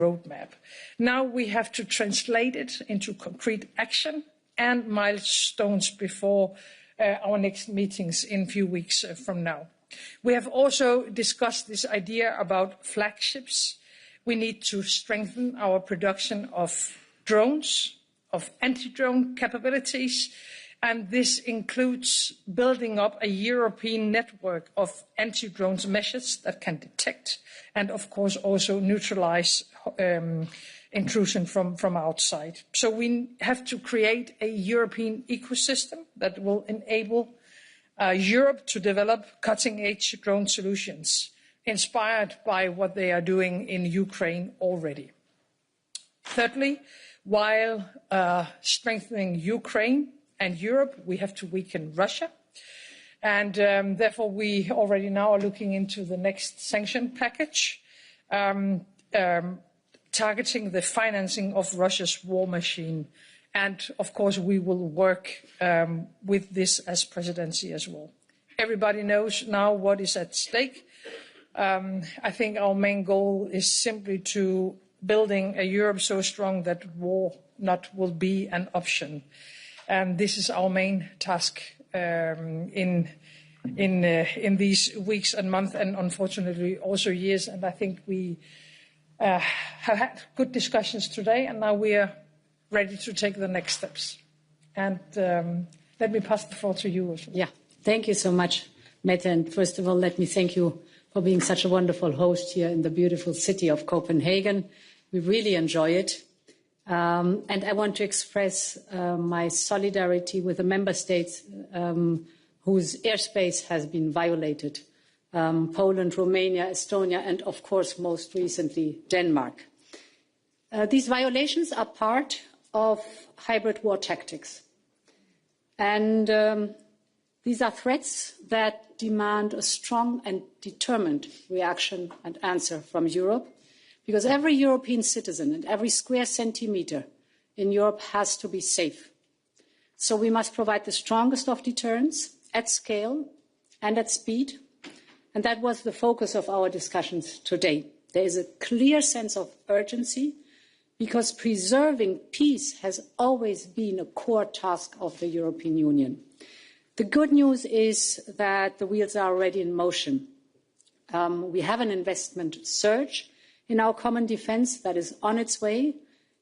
roadmap. Now we have to translate it into concrete action and milestones before our next meetings in a few weeks from now. We have also discussed this idea about flagships. We need to strengthen our production of drones, of anti-drone capabilities, and this includes building up a European network of anti-drone measures that can detect and, of course, also neutralize intrusion from outside. So we have to create a European ecosystem that will enable Europe to develop cutting-edge drone solutions, inspired by what they are doing in Ukraine already. Thirdly, while strengthening Ukraine and Europe, we have to weaken Russia. And therefore, we already now are looking into the next sanction package, targeting the financing of Russia's war machine. And, of course, we will work with this as presidency as well. Everybody knows now what is at stake. I think our main goal is simply to building a Europe so strong that war not will be an option. And this is our main task in these weeks and months, and unfortunately also years. And I think we have had good discussions today, and now we are ready to take the next steps. And let me pass the floor to you, Ursula. Yeah, thank you so much, Mette. And first of all, let me thank you for being such a wonderful host here in the beautiful city of Copenhagen. We really enjoy it. And I want to express my solidarity with the member states whose airspace has been violated. Poland, Romania, Estonia, and of course, most recently, Denmark. These violations are part of hybrid war tactics. And these are threats that demand a strong and determined reaction and answer from Europe, because every European citizen and every square centimetre in Europe has to be safe. So we must provide the strongest of deterrence at scale and at speed. And that was the focus of our discussions today. There is a clear sense of urgency because preserving peace has always been a core task of the European Union. The good news is that the wheels are already in motion. We have an investment surge in our common defence that is on its way.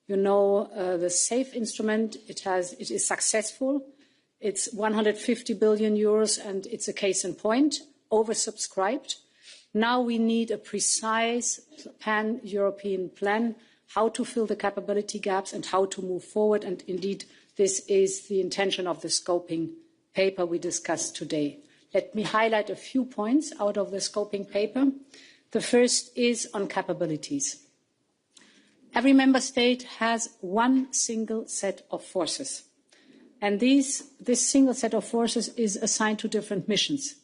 You know, the SAFE instrument, it is successful. It's 150 billion euros, and it's a case in point, oversubscribed. Now we need a precise pan-European plan, how to fill the capability gaps and how to move forward. And indeed, this is the intention of the scoping paper we discussed today. Let me highlight a few points out of the scoping paper. The first is on capabilities. Every member state has one single set of forces. And this single set of forces is assigned to different missions.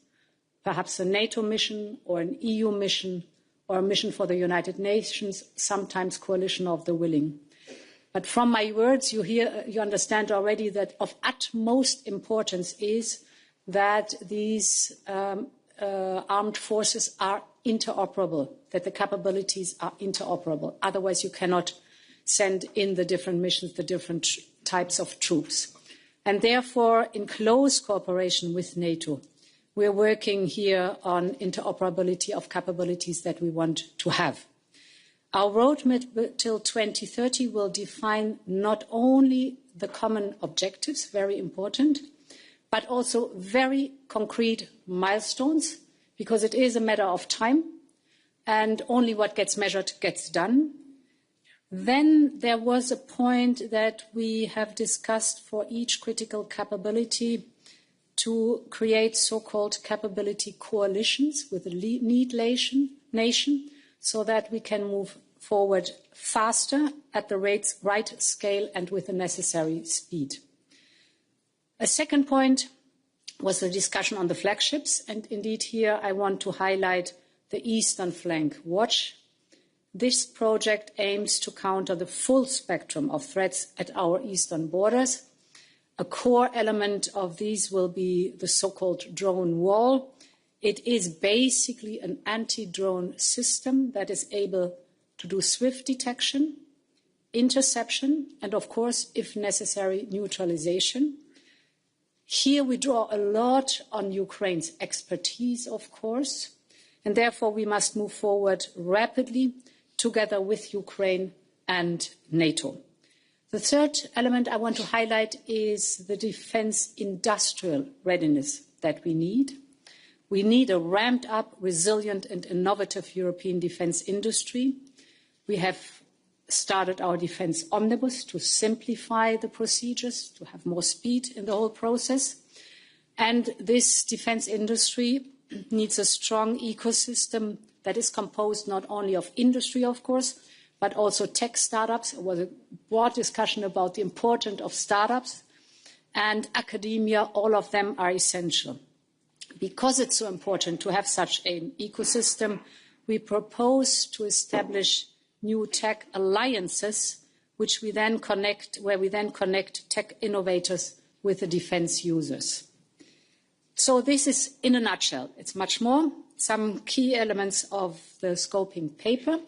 Perhaps a NATO mission or an EU mission or a mission for the United Nations, sometimes coalition of the willing. But from my words, you understand already that of utmost importance is that these armed forces are interoperable, that the capabilities are interoperable. Otherwise, you cannot send in the different missions, the different types of troops. And therefore, in close cooperation with NATO, we're working here on interoperability of capabilities that we want to have. Our roadmap till 2030 will define not only the common objectives, very important, but also very concrete milestones, because it is a matter of time, and only what gets measured gets done. Then there was a point that we have discussed for each critical capability to create so-called capability coalitions with a lead nation so that we can move forward faster at the right scale and with the necessary speed. A second point was the discussion on the flagships. And indeed here I want to highlight the Eastern Flank Watch. This project aims to counter the full spectrum of threats at our eastern borders. A core element of these will be the so-called drone wall. It is basically an anti-drone system that is able to do swift detection, interception, and of course, if necessary, neutralization. Here we draw a lot on Ukraine's expertise, of course, and therefore we must move forward rapidly together with Ukraine and NATO. The third element I want to highlight is the defense industrial readiness that we need. We need a ramped up, resilient and innovative European defense industry. We have started our defense omnibus to simplify the procedures, to have more speed in the whole process. And this defense industry needs a strong ecosystem that is composed not only of industry, of course, but also tech startups. There was a broad discussion about the importance of startups and academia. All of them are essential. Because it's so important to have such an ecosystem, we propose to establish new tech alliances, where we then connect tech innovators with the defense users. So this is, in a nutshell, it's much more, some key elements of the scoping paper.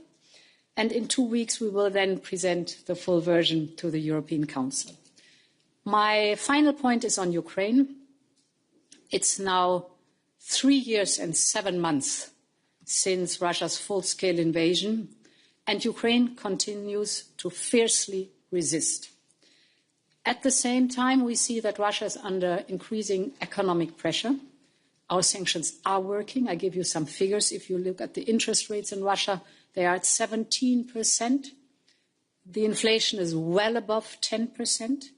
And in 2 weeks, we will then present the full version to the European Council. My final point is on Ukraine. It's now 3 years and 7 months since Russia's full-scale invasion, and Ukraine continues to fiercely resist. At the same time, we see that Russia is under increasing economic pressure. Our sanctions are working. I give you some figures. If you look at the interest rates in Russia, they are at 17%. The inflation is well above 10%.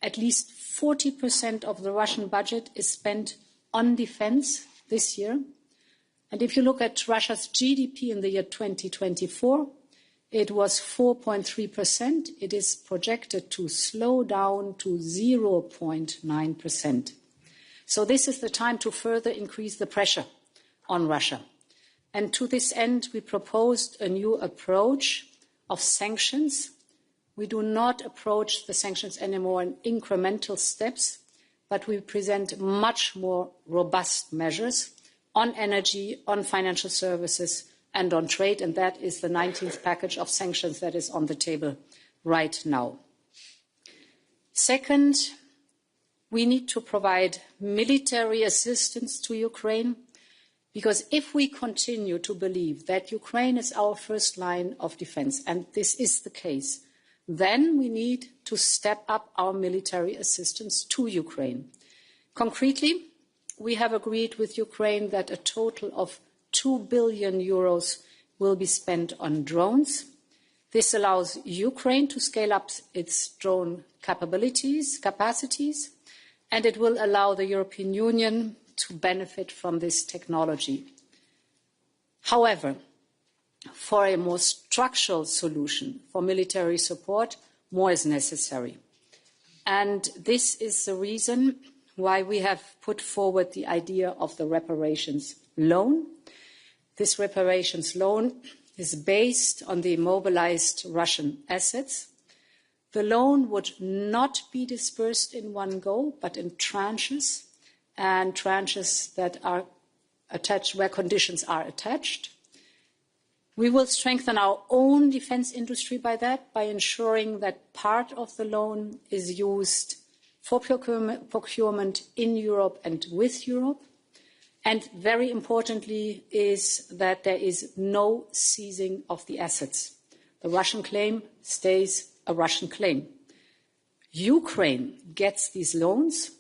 At least 40% of the Russian budget is spent on defense this year. And if you look at Russia's GDP in the year 2024, it was 4.3%. It is projected to slow down to 0.9%. So this is the time to further increase the pressure on Russia. And to this end, we proposed a new approach of sanctions. We do not approach the sanctions anymore in incremental steps, but we present much more robust measures on energy, on financial services, and on trade, and that is the 19th package of sanctions that is on the table right now. Second, we need to provide military assistance to Ukraine, because if we continue to believe that Ukraine is our first line of defense, and this is the case, then we need to step up our military assistance to Ukraine. Concretely, we have agreed with Ukraine that a total of 2 billion euros will be spent on drones. This allows Ukraine to scale up its drone capacities, and it will allow the European Union to benefit from this technology. However, for a more structural solution for military support, more is necessary. And this is the reason why we have put forward the idea of the reparations loan. This reparations loan is based on the immobilized Russian assets. The loan would not be dispersed in one go, but in tranches, and tranches that are attached where conditions are attached. We will strengthen our own defense industry by ensuring that part of the loan is used for procurement in Europe and with Europe. And very importantly is that there is no seizing of the assets. The Russian claim stays a Russian claim. Ukraine gets these loans,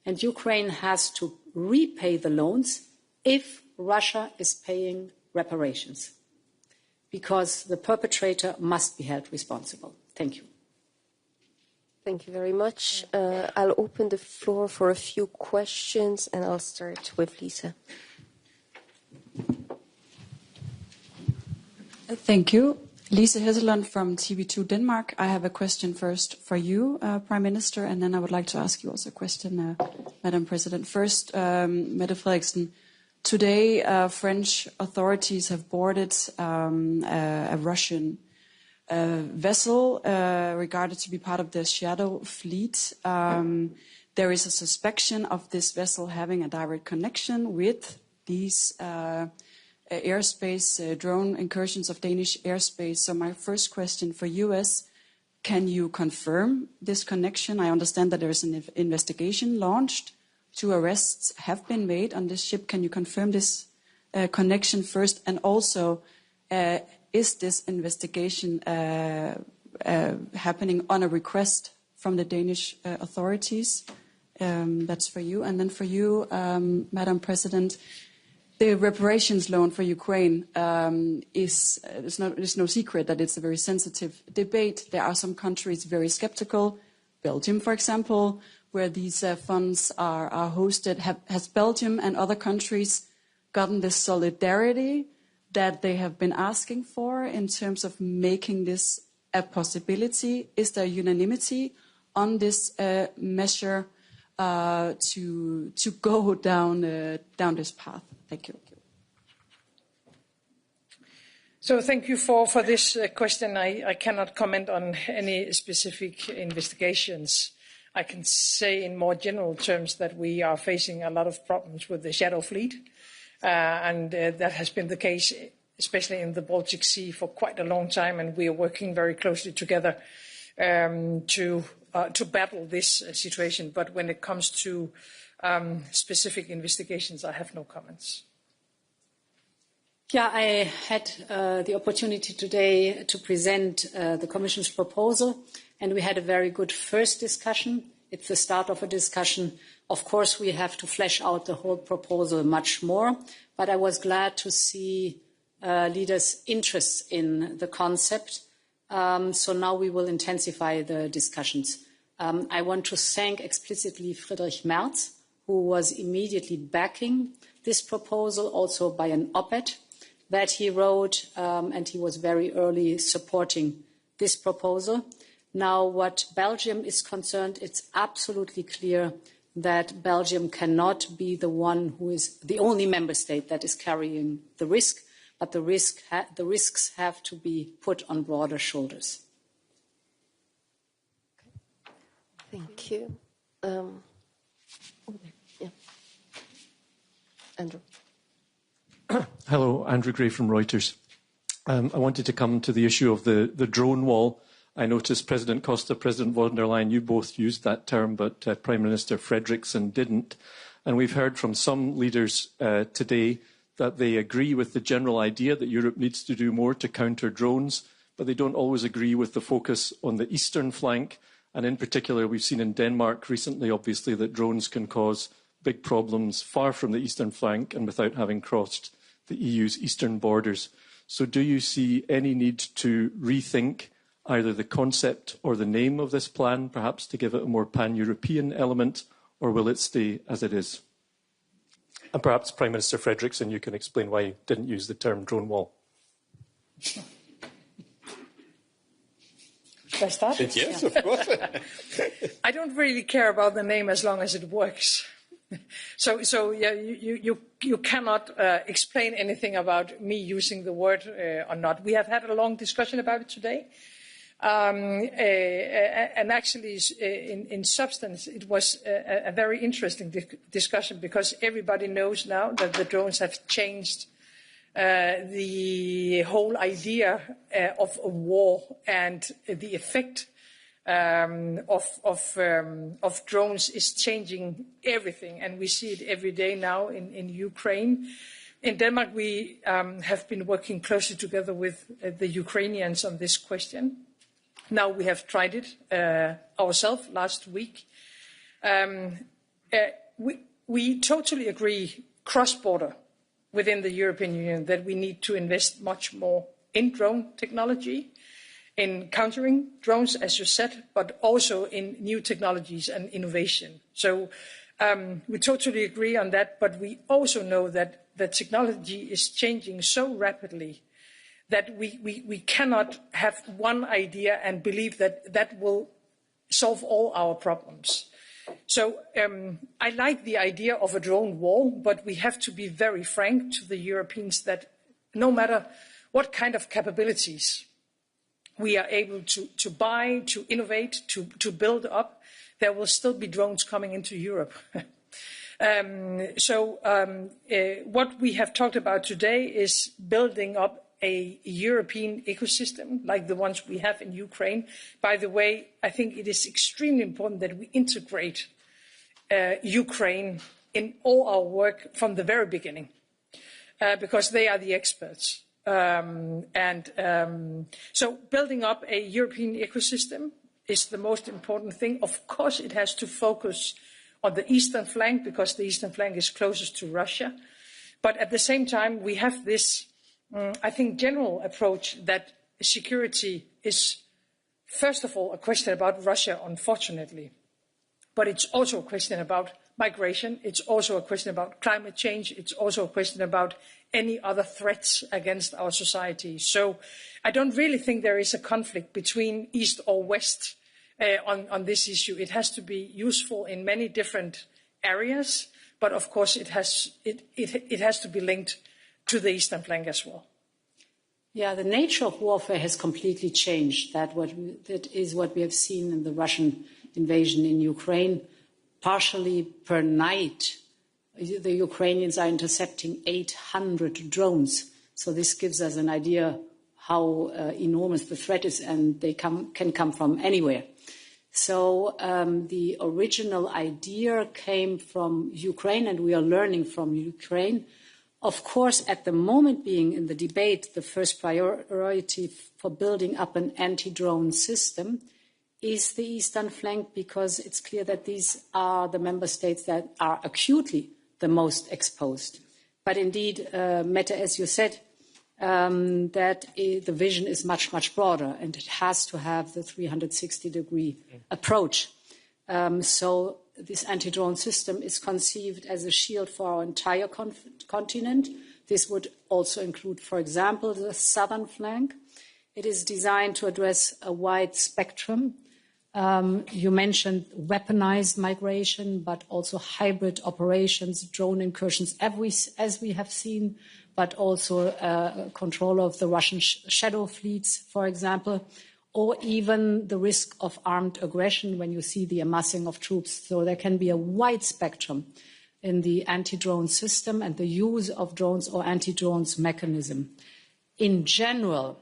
and Ukraine has to repay the loans if Russia is paying reparations, because the perpetrator must be held responsible. Thank you. Thank you very much. I'll open the floor for a few questions, and I'll start with Lisa. Thank you. Lisa Hesselund from TV2 Denmark. I have a question first for you, Prime Minister, and then I would like to ask you also a question, Madam President. First, Mette Frederiksen, today French authorities have boarded a Russian vessel regarded to be part of the Shadow Fleet. There is a suspicion of this vessel having a direct connection with these airspace, drone incursions of Danish airspace. So my first question for you is, can you confirm this connection? I understand that there is an investigation launched. 2 arrests have been made on this ship. Can you confirm this connection first? And also, is this investigation happening on a request from the Danish authorities? That's for you. And then for you, Madam President, the reparations loan for Ukraine it's no secret that it's a very sensitive debate. There are some countries very skeptical. Belgium, for example, where these funds are hosted. Has Belgium and other countries gotten this solidarity that they have been asking for in terms of making this a possibility? Is there unanimity on this measure to go down this path? Thank you. So thank you for this question. I cannot comment on any specific investigations. I can say in more general terms that we are facing a lot of problems with the shadow fleet, and that has been the case, especially in the Baltic Sea, for quite a long time, and we are working very closely together to battle this situation. But when it comes to specific investigations, I have no comments. Yeah, I had the opportunity today to present the Commission's proposal, and we had a very good first discussion. It's the start of a discussion. Of course, we have to flesh out the whole proposal much more, but I was glad to see leaders' interest in the concept. So now we will intensify the discussions. I want to thank explicitly Friedrich Merz, who was immediately backing this proposal, also by an op-ed that he wrote, and he was very early supporting this proposal. Now, what Belgium is concerned, it's absolutely clear that Belgium cannot be the one who is the only member state that is carrying the risk, but the risks have to be put on broader shoulders. Thank you. Yeah. Andrew. Hello, Andrew Gray from Reuters. I wanted to come to the issue of the drone wall. I noticed President Costa, President von der Leyen, you both used that term, but Prime Minister Frederiksen didn't. And we've heard from some leaders today that they agree with the general idea that Europe needs to do more to counter drones, but they don't always agree with the focus on the eastern flank. And in particular, we've seen in Denmark recently, obviously, that drones can cause big problems far from the eastern flank and without having crossed the EU's eastern borders. So do you see any need to rethink either the concept or the name of this plan, perhaps to give it a more pan-European element, or will it stay as it is? And perhaps, Prime Minister Frederiksen, you can explain why you didn't use the term drone wall. Should I start? Yes, of course. I don't really care about the name as long as it works. So yeah, you cannot explain anything about me using the word or not. We have had a long discussion about it today. And actually, in substance, it was a very interesting discussion because everybody knows now that the drones have changed the whole idea of a war and the effect of drones is changing everything. And we see it every day now in Ukraine. In Denmark, we have been working closely together with the Ukrainians on this question. Now we have tried it ourselves last week. We totally agree cross-border within the European Union that we need to invest much more in drone technology, in countering drones, as you said, but also in new technologies and innovation. So we totally agree on that, but we also know that the technology is changing so rapidly that we cannot have one idea and believe that that will solve all our problems. So I like the idea of a drone wall, but we have to be very frank to the Europeans that no matter what kind of capabilities we are able to buy, to innovate, to build up, there will still be drones coming into Europe. What we have talked about today is building up a European ecosystem like the ones we have in Ukraine. By the way, I think it is extremely important that we integrate Ukraine in all our work from the very beginning, because they are the experts. So building up a European ecosystem is the most important thing. Of course, it has to focus on the eastern flank because the eastern flank is closest to Russia. But at the same time, we have this, I think, general approach that security is, first of all, a question about Russia, unfortunately. But it's also a question about migration. It's also a question about climate change. It's also a question about any other threats against our society. So I don't really think there is a conflict between East or West on this issue. It has to be useful in many different areas, but of course it has to be linked to the eastern flank as well. Yeah, the nature of warfare has completely changed. That is what we have seen in the Russian invasion in Ukraine. Partially per night, the Ukrainians are intercepting 800 drones. So this gives us an idea how enormous the threat is, and they can come from anywhere. So the original idea came from Ukraine, and we are learning from Ukraine. Of course, at the moment being in the debate, the first priority for building up an anti-drone system is the eastern flank, because it's clear that these are the member states that are acutely the most exposed. But indeed, Mette, as you said, that the vision is much, much broader, and it has to have the 360-degree approach. So this anti-drone system is conceived as a shield for our entire continent. This would also include, for example, the southern flank. It is designed to address a wide spectrum. You mentioned weaponized migration, but also hybrid operations, drone incursions, as we have seen, but also control of the Russian shadow fleets, for example, or even the risk of armed aggression when you see the amassing of troops. So there can be a wide spectrum in the anti-drone system and the use of drones or anti-drones mechanism. In general,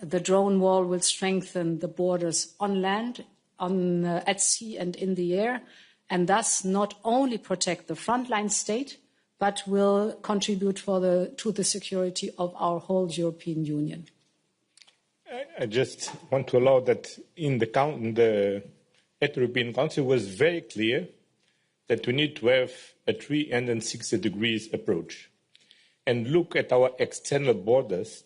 the drone wall will strengthen the borders on land, at sea and in the air, and thus not only protect the frontline state, but will contribute to the security of our whole European Union. I just want to allow that at the European Council was very clear that we need to have a 360 degrees approach and look at our external borders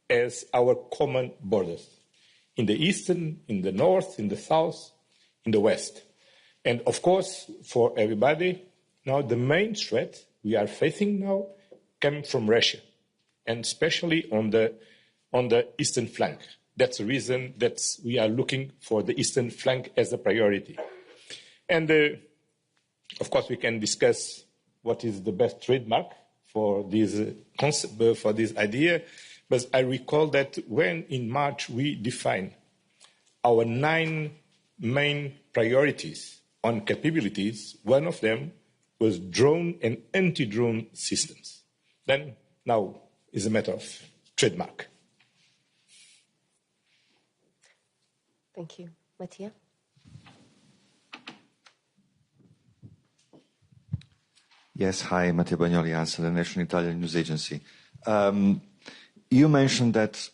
as our common borders, in the eastern, in the north, in the south, in the west. And of course, for everybody, now the main threat we are facing now comes from Russia, and especially on the eastern flank. That's the reason that we are looking for the eastern flank as a priority. And of course, we can discuss what is the best trademark for this concept, for this idea. But I recall that when in March we defined our 9 main priorities on capabilities, one of them was drone and anti-drone systems. Then now is a matter of trademark. Thank you. Mattia? Yes, hi, Matteo Bagnoli, ANSA, the National Italian News Agency. You mentioned that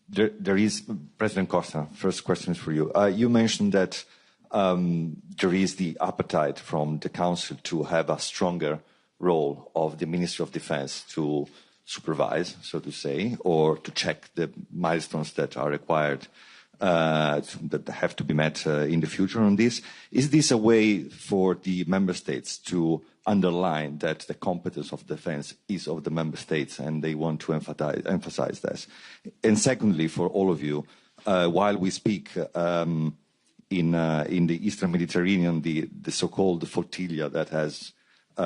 there is, President Costa, first question is for you. You mentioned that there is the appetite from the Council to have a stronger role of the Ministry of Defense to supervise, so to say, or to check the milestones that are required, that have to be met in the future on this. Is this a way for the Member States to underline that the competence of defense is of the Member States, and they want to emphasize this? And secondly, for all of you, while we speak in the Eastern Mediterranean, the so-called flotilla that has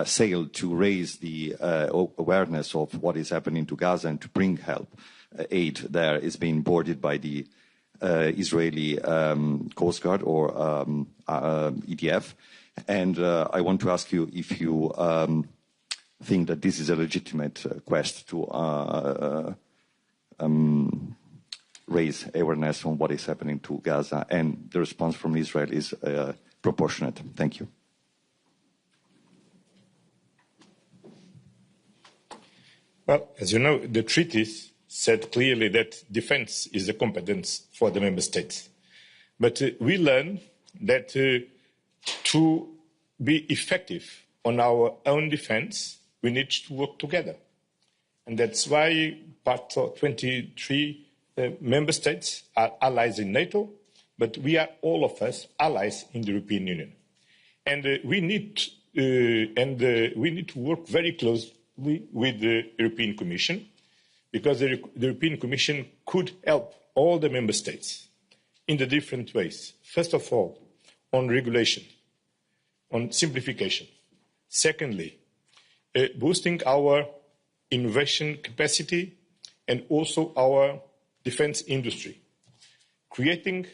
sailed to raise the awareness of what is happening to Gaza and to bring help, aid there, is being boarded by the Israeli Coast Guard or EDF. And I want to ask you if you think that this is a legitimate quest to raise awareness on what is happening to Gaza, and the response from Israel is proportionate. Thank you. Well, as you know, the treaties said clearly that defense is a competence for the member states. But we learn that to be effective on our own defense, we need to work together. And that's why part of 23 member states are allies in NATO, but we are all of us allies in the European Union. And we need to work very closely with the European Commission, because the European Commission could help all the member states in the different ways. First of all, on regulation, on simplification. Secondly, boosting our innovation capacity and also our defense industry. Creating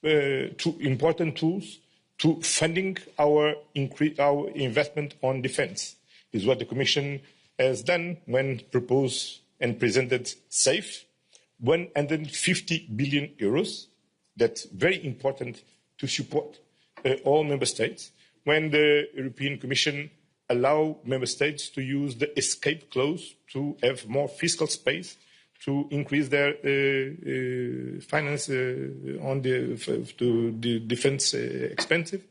two important tools to funding our investment on defense is what the Commission has done when proposed and presented SAFE, 150 billion euros. That's very important to support all member states. When the European Commission allow member states to use the escape clause to have more fiscal space to increase their finance to the defense expensive.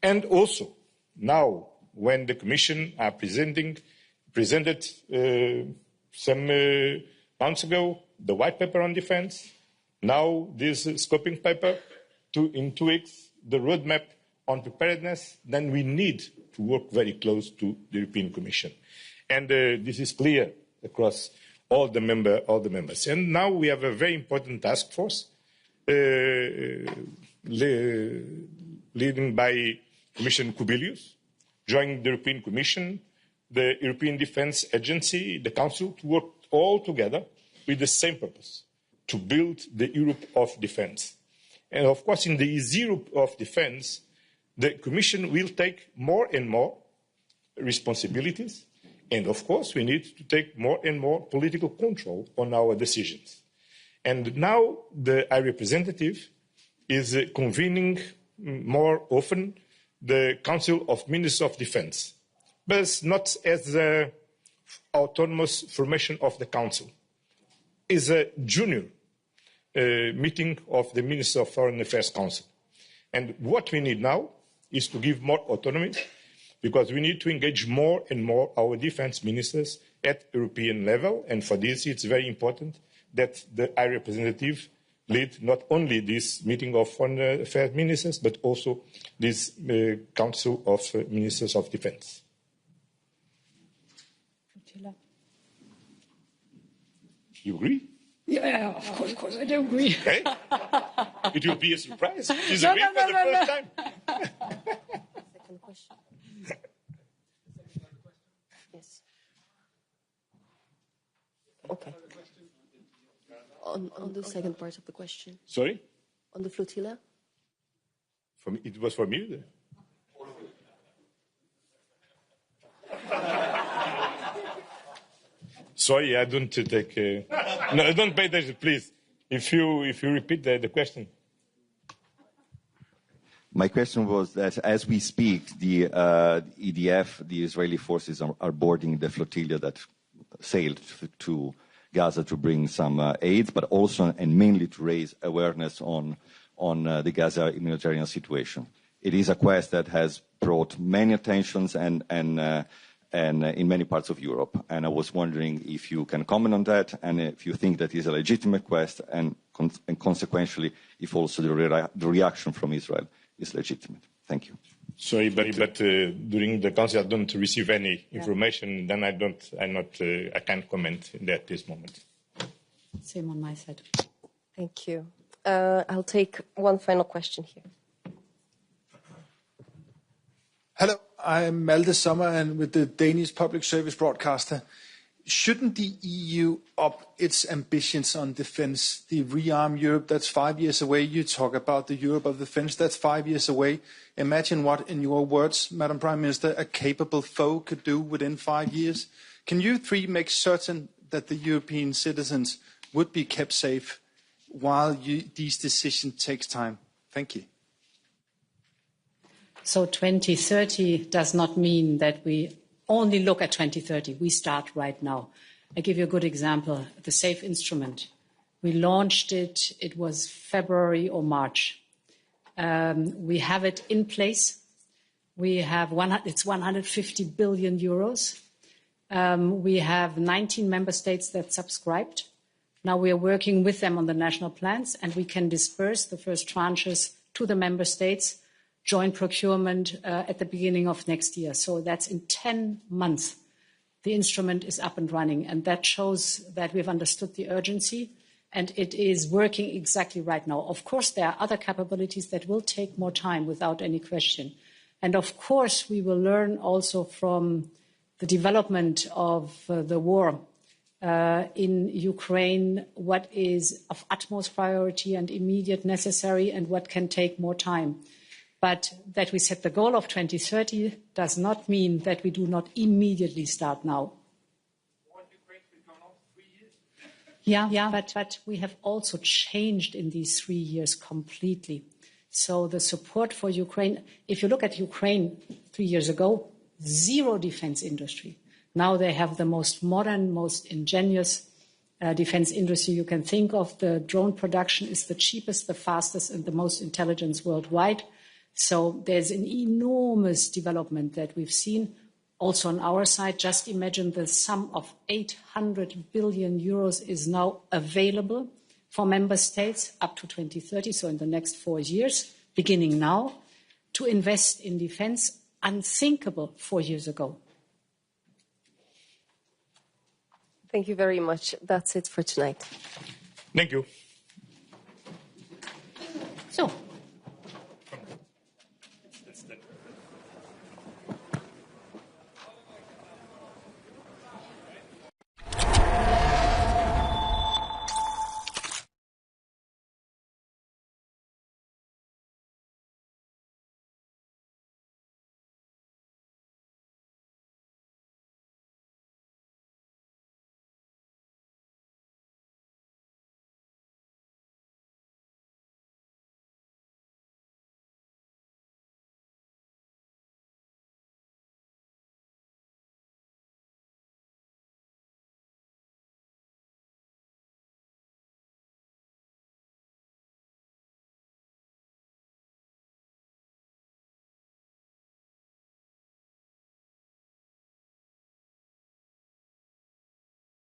And also, now, when the Commission are presented some months ago the white paper on defense, now this scoping paper, in 2 weeks, the roadmap on preparedness, then we need to work very close to the European Commission. And this is clear across all the members. And now we have a very important task force led by Commissioner Kubilius, joining the European Commission, the European Defence Agency, the Council, to work all together with the same purpose, to build the Europe of defence. And of course, in this Europe of defence, the Commission will take more and more responsibilities. And of course, we need to take more and more political control on our decisions. And now the High Representative is convening more often the Council of Ministers of Defence, but not as an autonomous formation of the Council. It's a junior meeting of the Ministers of Foreign Affairs Council. And what we need now is to give more autonomy, because we need to engage more and more our defence ministers at European level. And for this, it's very important that the High Representative lead not only this meeting of foreign affairs ministers, but also this Council of Ministers of Defence. You agree? Yeah, of course, I do agree. Okay. It will be a surprise. She's agreeing for the first time. Second question. Yes. Okay. On the second part of the question. Sorry? On the flotilla? For me, it was for me. Sorry, I don't take. No, don't pay attention, please. If you repeat the question. My question was that as we speak, the EDF, the Israeli forces, are boarding the flotilla that sailed to Gaza to bring some aid, but also and mainly to raise awareness on the Gaza humanitarian situation. It is a quest that has brought many attentions and in many parts of Europe. And I was wondering if you can comment on that, and if you think that is a legitimate quest, and consequentially, if also the reaction from Israel is legitimate. Thank you. Sorry, but during the council I don't receive any information. Then I can't comment at this moment. Same on my side. Thank you. I'll take one final question here. Hello, I'm Malte Sommer and with the Danish Public Service Broadcaster. shouldn't the EU up its ambitions on defence? The Rearm Europe, that's 5 years away. You talk about the Europe of defence, that's 5 years away. Imagine what, in your words, Madam Prime Minister, a capable foe could do within 5 years. Can you three make certain that the European citizens would be kept safe while these decisions take time? Thank you. So 2030 does not mean that we only look at 2030. We start right now. I give you a good example, the SAFE instrument. We launched it, it was February or March. We have it in place. We have it's 150 billion euros. We have 19 member states that subscribed. Now we are working with them on the national plans, and we can disperse the first tranches to the member states, joint procurement at the beginning of next year. So that's in 10 months. The instrument is up and running, and that shows that we've understood the urgency, and it is working exactly right now. Of course, there are other capabilities that will take more time, without any question. And of course, we will learn also from the development of the war in Ukraine, what is of utmost priority and immediate necessary, and what can take more time. But that we set the goal of 2030 does not mean that we do not immediately start now. Yeah, but we have also changed in these 3 years completely. So the support for Ukraine, if you look at Ukraine 3 years ago, zero defense industry. Now they have the most modern, most ingenious defense industry you can think of. The drone production is the cheapest, the fastest, and the most intelligent worldwide. So there's an enormous development that we've seen. Also on our side, just imagine the sum of 800 billion euros is now available for member states up to 2030, so in the next 4 years, beginning now, to invest in defense, unthinkable 4 years ago. Thank you very much. That's it for tonight. Thank you. So.